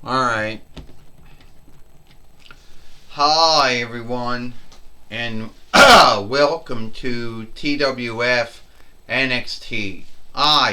Alright. Hi everyone, and welcome to TWF NXT.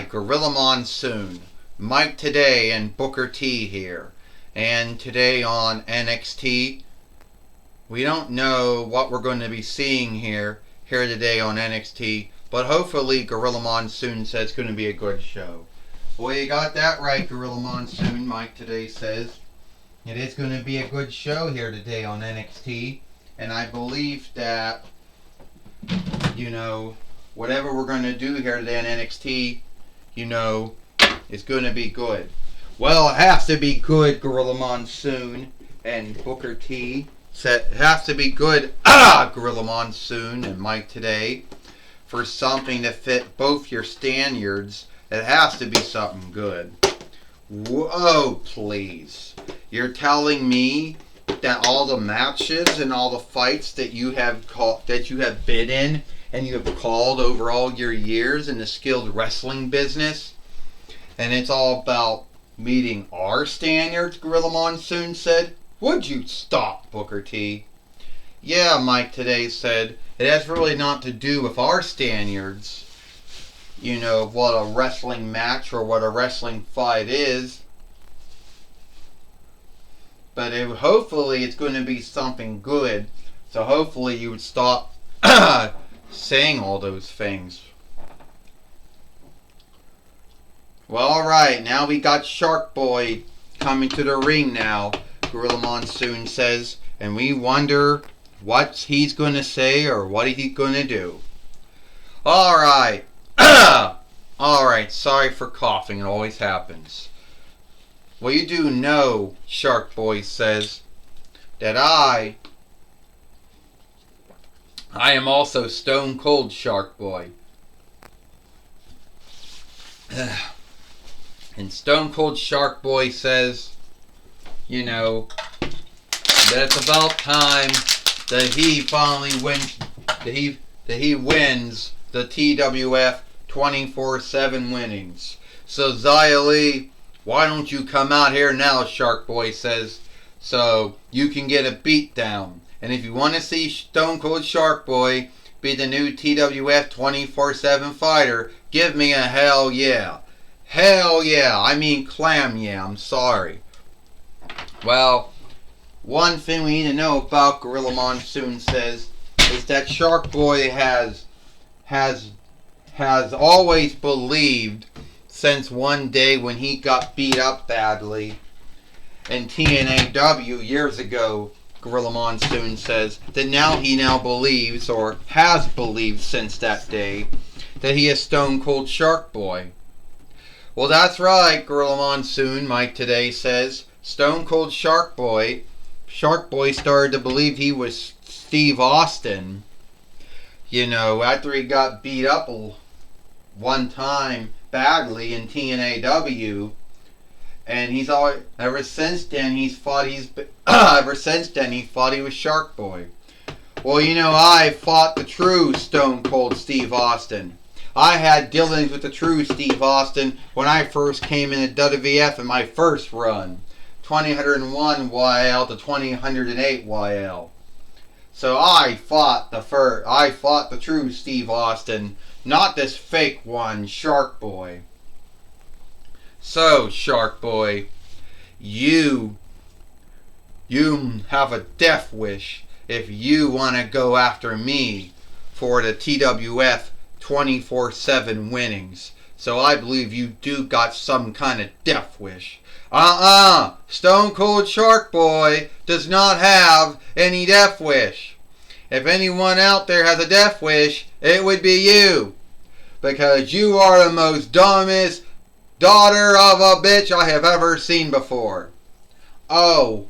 Gorilla Monsoon, Mike Today, and Booker T here. And today on NXT, we don't know what we're going to be seeing here today on NXT, but hopefully Gorilla Monsoon says it's going to be a good show. Well, you got that right, Gorilla Monsoon. Mike Today says it is going to be a good show here today on NXT, and I believe that, whatever we're going to do here today on NXT, is going to be good. Well, it has to be good, Gorilla Monsoon and Booker T. It has to be good, Gorilla Monsoon and Mike Today, for something to fit both your standards. It has to be something good. Whoa, please. You're telling me that all the matches and all the fights that you have been in and you have called over all your years in the skilled wrestling business, and it's all about meeting our standards, Gorilla Monsoon said? Would you stop, Booker T? Yeah, Mike Today said, it has really not to do with our standards, what a wrestling match or what a wrestling fight is. But hopefully it's going to be something good. So hopefully you would stop saying all those things. Well, alright, now we got Shark Boy coming to the ring now, Gorilla Monsoon says, and we wonder what he's going to say or what he's going to do. Alright. Alright, sorry for coughing, it always happens. Well, you do know, Shark Boy says, that I am also Stone Cold Shark Boy. And Stone Cold Shark Boy says, that it's about time that he finally wins, that he wins the TWF 24/7 winnings. So Xia Li, why don't you come out here now, Shark Boy says, so you can get a beat down. And if you want to see Stone Cold Shark Boy be the new TWF 24/7 fighter, give me a hell yeah. Hell yeah. I mean clam yeah. I'm sorry. Well, one thing we need to know about Gorilla Monsoon says is that Shark Boy has always believed since one day when he got beat up badly in TNAW years ago, Gorilla Monsoon says, that he now believes, or has believed since that day, that he is Stone Cold Shark Boy. Well, that's right, Gorilla Monsoon, Mike Today says. Stone Cold Shark Boy started to believe he was Steve Austin, after he got beat up one time badly in TNAW, and he's always ever since then he thought he was Shark Boy. Well, I fought the true Stone Cold Steve Austin. I had dealings with the true Steve Austin when I first came into WWF in my first run, 2001 YL to 2008 YL. So I fought the true Steve Austin, not this fake one, Shark Boy. So, Shark Boy, you have a death wish if you want to go after me for the TWF 24/7 winnings. So I believe you do got some kind of death wish. Stone Cold Shark Boy does not have any death wish. If anyone out there has a death wish, it would be you. Because you are the most dumbest daughter of a bitch I have ever seen before. Oh,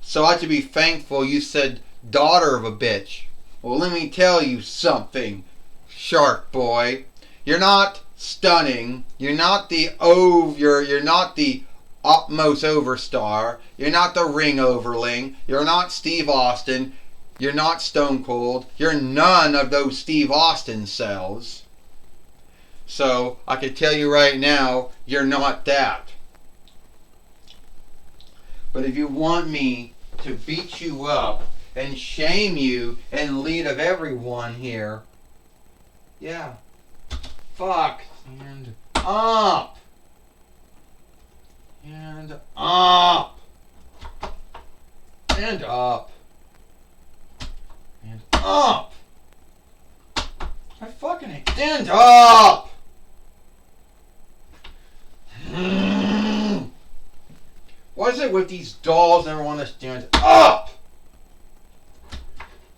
so I should be thankful you said daughter of a bitch. Well, let me tell you something, Shark Boy. You're not stunning. You're not the utmost overstar. You're not the ring overling. You're not Steve Austin. You're not Stone Cold. You're none of those Steve Austin selves. So, I can tell you right now, you're not that. But if you want me to beat you up and shame you in lead of everyone here, yeah, fuck, and up, and up, and up, and up. I fucking hate. Stand up! What is it with these dolls that want to stand up?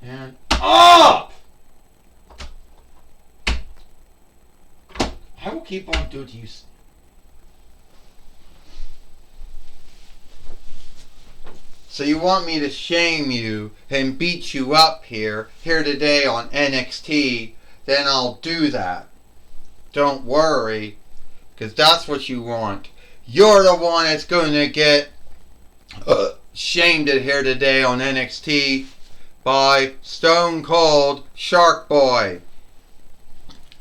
And up! I will keep on doing it to you. So you want me to shame you and beat you up here today on NXT, then I'll do that. Don't worry, because that's what you want. You're the one that's going to get shamed here today on NXT by Stone Cold Shark Boy.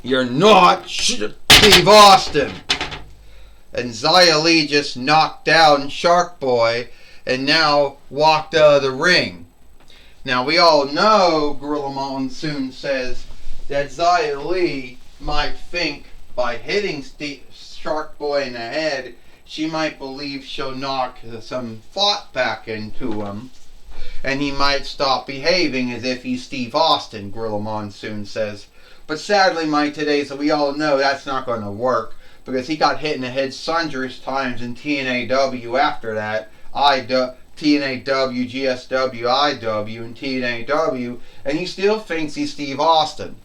You're not Steve Austin. And Xia Li just knocked down Shark Boy and now walked out of the ring. Now we all know, Gorilla Monsoon says, that Xia Li might think by hitting Shark Boy in the head, she might believe she'll knock some thought back into him, and he might stop behaving as if he's Steve Austin, Gorilla Monsoon says. But sadly, Mike, today, so we all know that's not going to work, because he got hit in the head sundry times in TNAW after that. TNAW, GSW, IW, and TNAW, and he still thinks he's Steve Austin.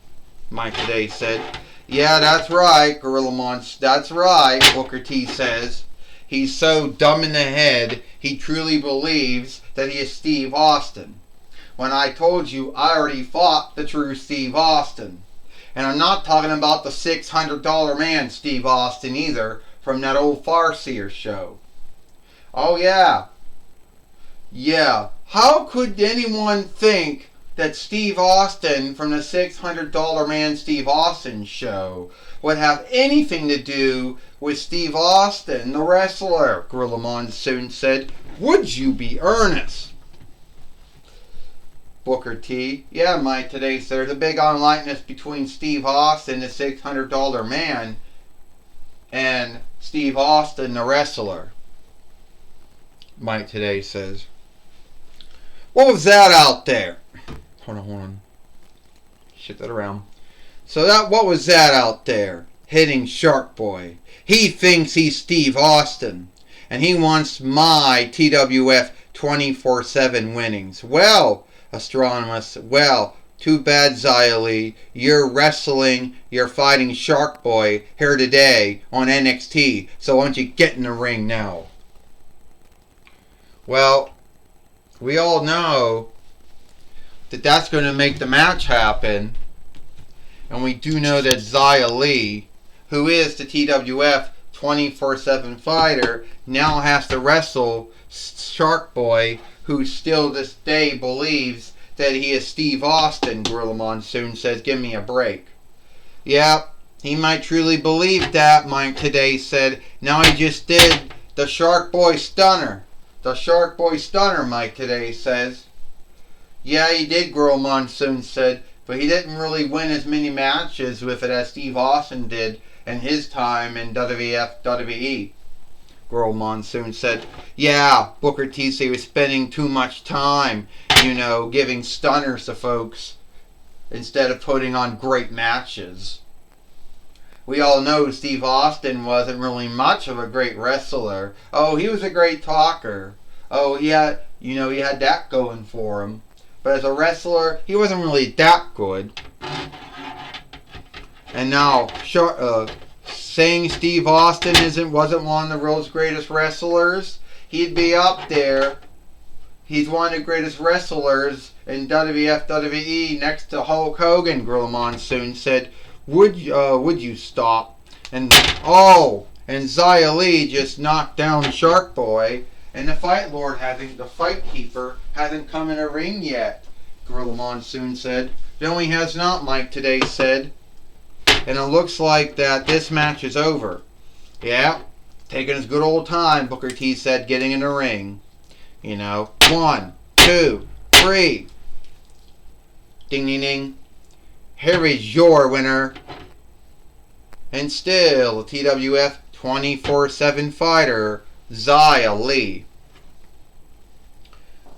Mike today said, yeah, that's right, Gorilla Monster, that's right, Booker T says. He's so dumb in the head, he truly believes that he is Steve Austin. When I told you, I already fought the true Steve Austin. And I'm not talking about the $600 man Steve Austin either, from that old Farseer show. Oh yeah. Yeah. How could anyone think that Steve Austin from the $600 man Steve Austin show would have anything to do with Steve Austin, the wrestler? Gorilla Monsoon said. Would you be earnest? Booker T. Yeah, Mike, today there's a big unlikeness between Steve Austin, the $600 man, and Steve Austin, the wrestler. Mike today says. What was that out there? Hold on. Shift that around. So what was that out there? Hitting Shark Boy. He thinks he's Steve Austin. And he wants my TWF 24/7 winnings. Well, Astronomus, well, too bad, Xia Li. You're fighting Shark Boy here today on NXT. So why don't you get in the ring now? Well, we all know that that's going to make the match happen. And we do know that Xia Li, who is the TWF 24/7 fighter, now has to wrestle Shark Boy, who still this day believes that he is Steve Austin. Gorilla Monsoon says, give me a break. Yeah, he might truly believe that, Mike today said. Now he just did the Shark Boy Stunner. The Shark Boy Stunner, Mike today says. Yeah, he did, Gorilla Monsoon said, but he didn't really win as many matches with it as Steve Austin did in his time in WWE. Gorilla Monsoon said, yeah, Booker T said he was spending too much time, giving stunners to folks instead of putting on great matches. We all know Steve Austin wasn't really much of a great wrestler. Oh, he was a great talker. Oh, he had that going for him. But as a wrestler, he wasn't really that good. And now, saying Steve Austin wasn't one of the world's greatest wrestlers, he'd be up there. He's one of the greatest wrestlers in WWE next to Hulk Hogan, Gorilla Monsoon said. Would you stop? And Xia Li just knocked down Shark Boy, and the Fight Keeper hasn't come in a ring yet, Gorilla Monsoon said. No, he has not, Mike today said. And it looks like that this match is over. Yeah, taking his good old time, Booker T said, getting in the ring. You know, 1, 2, 3. Ding, ding, ding. Here is your winner. And still, the TWF 24/7 fighter, Xia Li.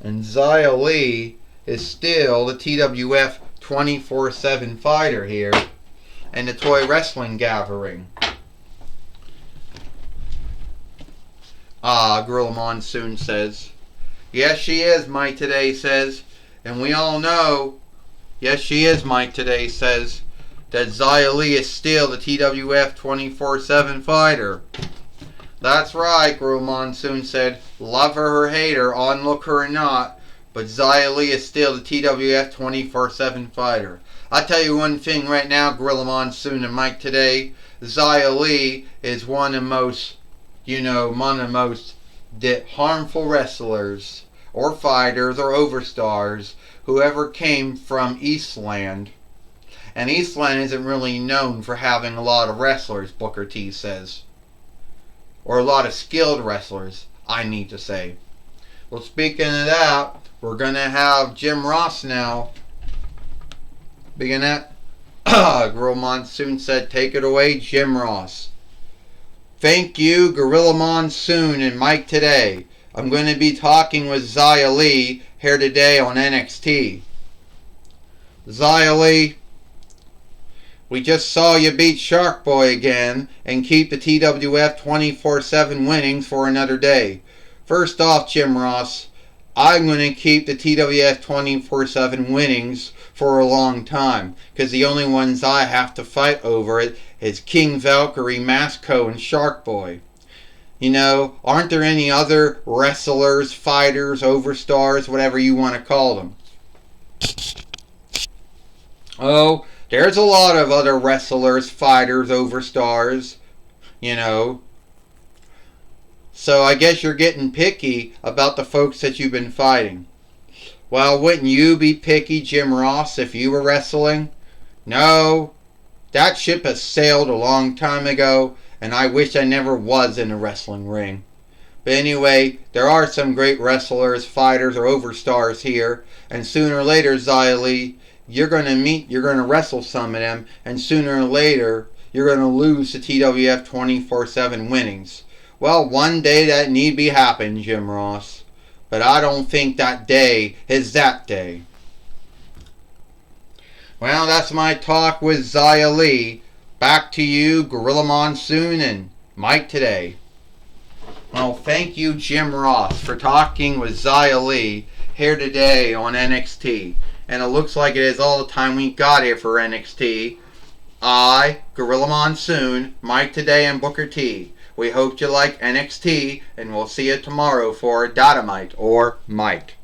And Xia Li is still the TWF 24/7 fighter here in the Toy Wrestling Gathering. Gorilla Monsoon says. Yes, she is, Mike Today says. And we all know, yes, she is, Mike Today says, that Xia Li is still the TWF 24/7 fighter. That's right, Gorilla Monsoon said. Love her or hate her, onlook her or not, but Xia Li is still the TWF 24/7 fighter. I tell you one thing right now, Gorilla Monsoon and Mike Today, Xia Li is one of the most, harmful wrestlers or fighters or overstars who ever came from Eastland. And Eastland isn't really known for having a lot of wrestlers, Booker T says. Or a lot of skilled wrestlers, I need to say. Well, speaking of that, we're going to have Jim Ross now. Begin that. Gorilla Monsoon said, take it away, Jim Ross. Thank you, Gorilla Monsoon and Mike Today. I'm going to be talking with Xia Li here today on NXT. Xia Li, we just saw you beat Shark Boy again and keep the TWF 24/7 winnings for another day. First off, Jim Ross, I'm going to keep the TWF 24/7 winnings for a long time, because the only ones I have to fight over it is King Valkyrie, Masco, and Shark Boy. You know, aren't there any other wrestlers, fighters, overstars, whatever you want to call them? Oh, there's a lot of other wrestlers, fighters, overstars, So I guess you're getting picky about the folks that you've been fighting. Well, wouldn't you be picky, Jim Ross, if you were wrestling? No, that ship has sailed a long time ago, and I wish I never was in a wrestling ring. But anyway, there are some great wrestlers, fighters, or overstars here, and sooner or later, Xia Li, you're going to wrestle some of them, and sooner or later, you're going to lose the TWF 24/7 winnings. Well, one day that need be happen, Jim Ross. But I don't think that day is that day. Well, that's my talk with Xia Li. Back to you, Gorilla Monsoon and Mike Today. Well, thank you, Jim Ross, for talking with Xia Li here today on NXT. And it looks like it is all the time we got here for NXT. I, Gorilla Monsoon, Mike Today, and Booker T. We hope you like NXT, and we'll see you tomorrow for Dynamite or Mike.